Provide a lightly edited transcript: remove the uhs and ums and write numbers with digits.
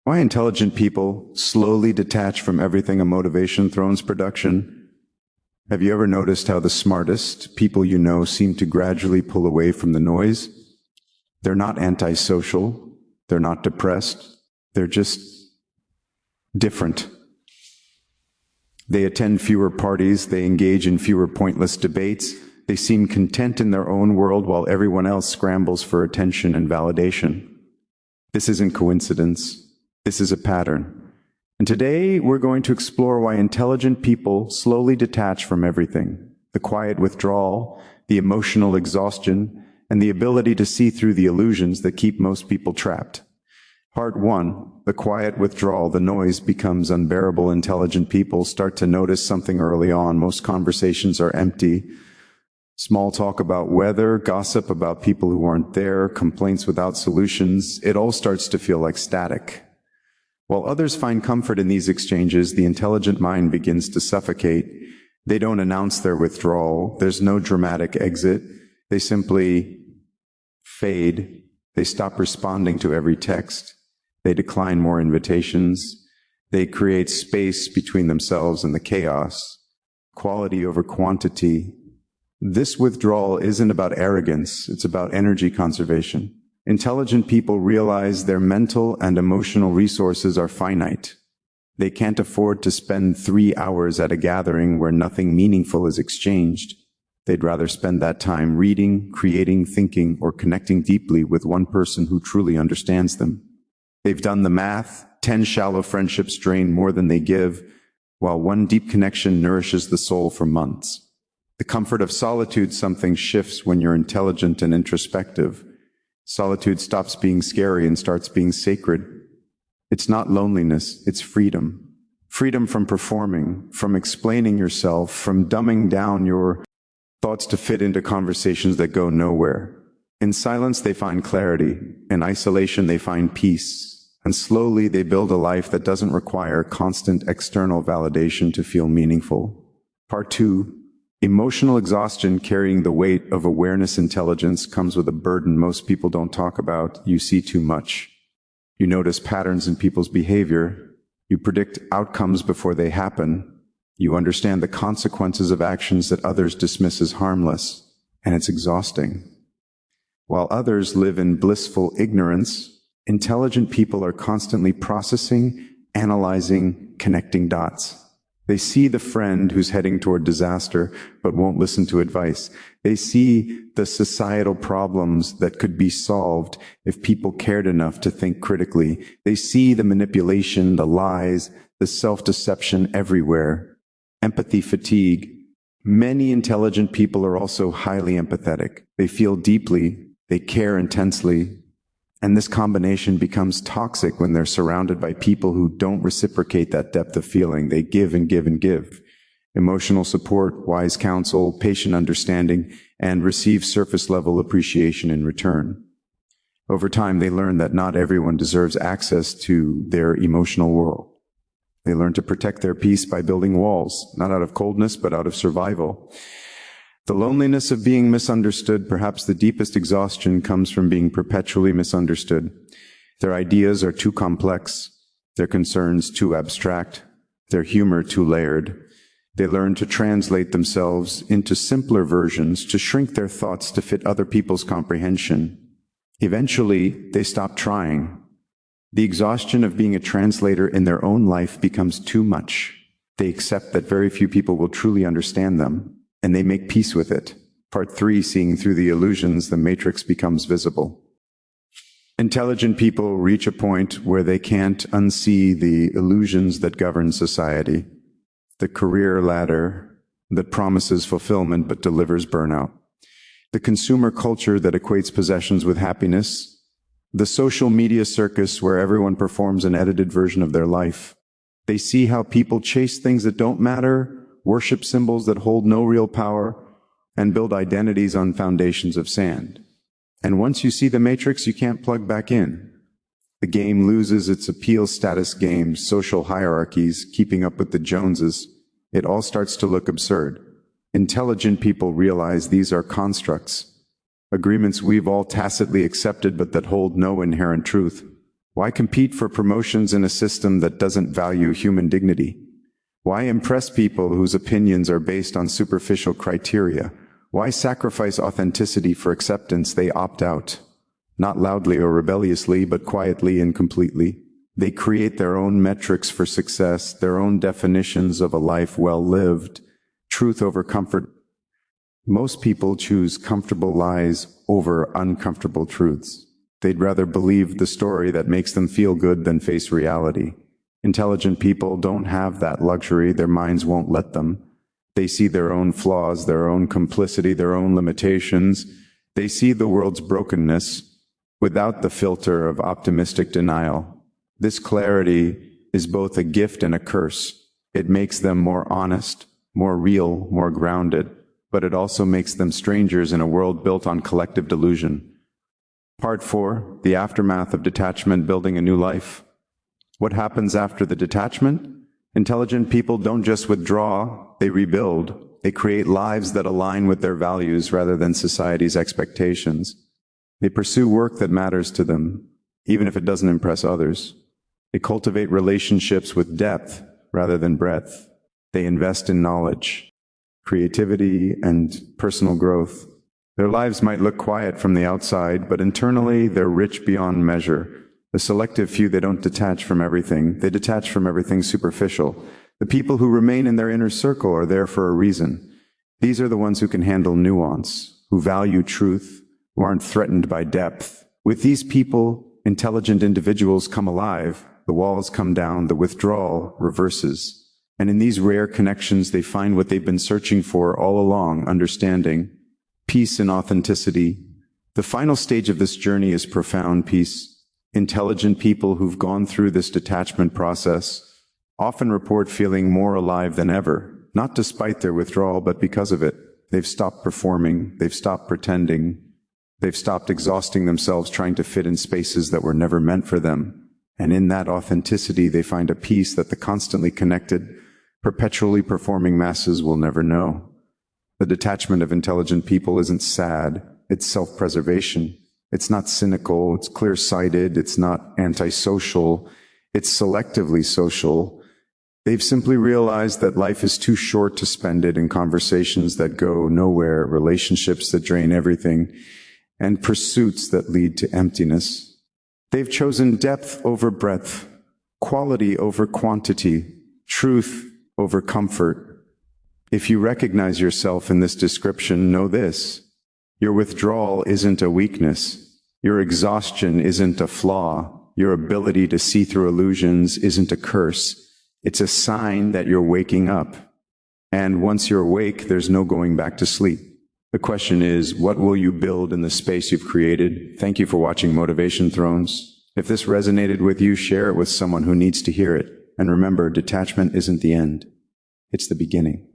Why intelligent people slowly detach from everything a motivation throws production. Have you ever noticed how the smartest people you know seem to gradually pull away from the noise? They're not antisocial. They're not depressed. They're just different. They attend fewer parties. They engage in fewer pointless debates. They seem content in their own world while everyone else scrambles for attention and validation. This isn't coincidence. This is a pattern. And today we're going to explore why intelligent people slowly detach from everything. The quiet withdrawal, the emotional exhaustion, and the ability to see through the illusions that keep most people trapped. Part 1, the quiet withdrawal. The noise becomes unbearable. Intelligent people start to notice something early on. Most conversations are empty. Small talk about weather, gossip about people who aren't there, complaints without solutions. It all starts to feel like static. While others find comfort in these exchanges, the intelligent mind begins to suffocate. They don't announce their withdrawal. There's no dramatic exit. They simply fade. They stop responding to every text. They decline more invitations. They create space between themselves and the chaos. Quality over quantity. This withdrawal isn't about arrogance. It's about energy conservation. Intelligent people realize their mental and emotional resources are finite. They can't afford to spend 3 hours at a gathering where nothing meaningful is exchanged. They'd rather spend that time reading, creating, thinking, or connecting deeply with one person who truly understands them. They've done the math. 10 shallow friendships drain more than they give, while one deep connection nourishes the soul for months. The comfort of solitude. Something shifts when you're intelligent and introspective. Solitude stops being scary and starts being sacred. It's not loneliness, it's freedom. Freedom from performing, from explaining yourself, from dumbing down your thoughts to fit into conversations that go nowhere. In silence, they find clarity. In isolation, they find peace. And slowly, they build a life that doesn't require constant external validation to feel meaningful. Part 2. Emotional exhaustion. Carrying the weight of awareness. Intelligence comes with a burden most people don't talk about. You see too much. You notice patterns in people's behavior. You predict outcomes before they happen. You understand the consequences of actions that others dismiss as harmless, and it's exhausting. While others live in blissful ignorance, intelligent people are constantly processing, analyzing, connecting dots. They see the friend who's heading toward disaster but won't listen to advice. They see the societal problems that could be solved if people cared enough to think critically. They see the manipulation, the lies, the self-deception everywhere. Empathy fatigue. Many intelligent people are also highly empathetic. They feel deeply, they care intensely, and this combination becomes toxic when they're surrounded by people who don't reciprocate that depth of feeling. They give and give and give. Emotional support, wise counsel, patient understanding, and receive surface-level appreciation in return. Over time, they learn that not everyone deserves access to their emotional world. They learn to protect their peace by building walls, not out of coldness, but out of survival. The loneliness of being misunderstood. Perhaps the deepest exhaustion comes from being perpetually misunderstood. Their ideas are too complex, their concerns too abstract, their humor too layered. They learn to translate themselves into simpler versions, to shrink their thoughts to fit other people's comprehension. Eventually, they stop trying. The exhaustion of being a translator in their own life becomes too much. They accept that very few people will truly understand them, and they make peace with it. Part 3, seeing through the illusions, the matrix becomes visible. Intelligent people reach a point where they can't unsee the illusions that govern society. The career ladder that promises fulfillment but delivers burnout. The consumer culture that equates possessions with happiness. The social media circus where everyone performs an edited version of their life. They see how people chase things that don't matter, worship symbols that hold no real power, and build identities on foundations of sand. And once you see the matrix, you can't plug back in. The game loses its appeal. Status games, social hierarchies, keeping up with the Joneses. It all starts to look absurd. Intelligent people realize these are constructs, agreements we've all tacitly accepted but that hold no inherent truth. Why compete for promotions in a system that doesn't value human dignity? Why impress people whose opinions are based on superficial criteria? Why sacrifice authenticity for acceptance? They opt out. Not loudly or rebelliously, but quietly and completely. They create their own metrics for success, their own definitions of a life well lived, truth over comfort. Most people choose comfortable lies over uncomfortable truths. They'd rather believe the story that makes them feel good than face reality. Intelligent people don't have that luxury. Their minds won't let them. They see their own flaws, their own complicity, their own limitations. They see the world's brokenness without the filter of optimistic denial. This clarity is both a gift and a curse. It makes them more honest, more real, more grounded, but it also makes them strangers in a world built on collective delusion. Part 4, the aftermath of detachment, building a new life. What happens after the detachment? Intelligent people don't just withdraw, they rebuild. They create lives that align with their values rather than society's expectations. They pursue work that matters to them, even if it doesn't impress others. They cultivate relationships with depth rather than breadth. They invest in knowledge, creativity, and personal growth. Their lives might look quiet from the outside, but internally they're rich beyond measure. The selective few, they don't detach from everything. They detach from everything superficial. The people who remain in their inner circle are there for a reason. These are the ones who can handle nuance, who value truth, who aren't threatened by depth. With these people, intelligent individuals come alive. The walls come down, the withdrawal reverses. And in these rare connections, they find what they've been searching for all along, understanding, peace and authenticity. The final stage of this journey is profound peace. Intelligent people who've gone through this detachment process often report feeling more alive than ever, not despite their withdrawal, but because of it. They've stopped performing, they've stopped pretending, they've stopped exhausting themselves trying to fit in spaces that were never meant for them. And in that authenticity, they find a peace that the constantly connected, perpetually performing masses will never know. The detachment of intelligent people isn't sad, it's self-preservation. It's not cynical, it's clear-sighted, it's not antisocial, it's selectively social. They've simply realized that life is too short to spend it in conversations that go nowhere, relationships that drain everything, and pursuits that lead to emptiness. They've chosen depth over breadth, quality over quantity, truth over comfort. If you recognize yourself in this description, know this. Your withdrawal isn't a weakness. Your exhaustion isn't a flaw. Your ability to see through illusions isn't a curse. It's a sign that you're waking up. And once you're awake, there's no going back to sleep. The question is, what will you build in the space you've created? Thank you for watching Motivation Thrones. If this resonated with you, share it with someone who needs to hear it. And remember, detachment isn't the end. It's the beginning.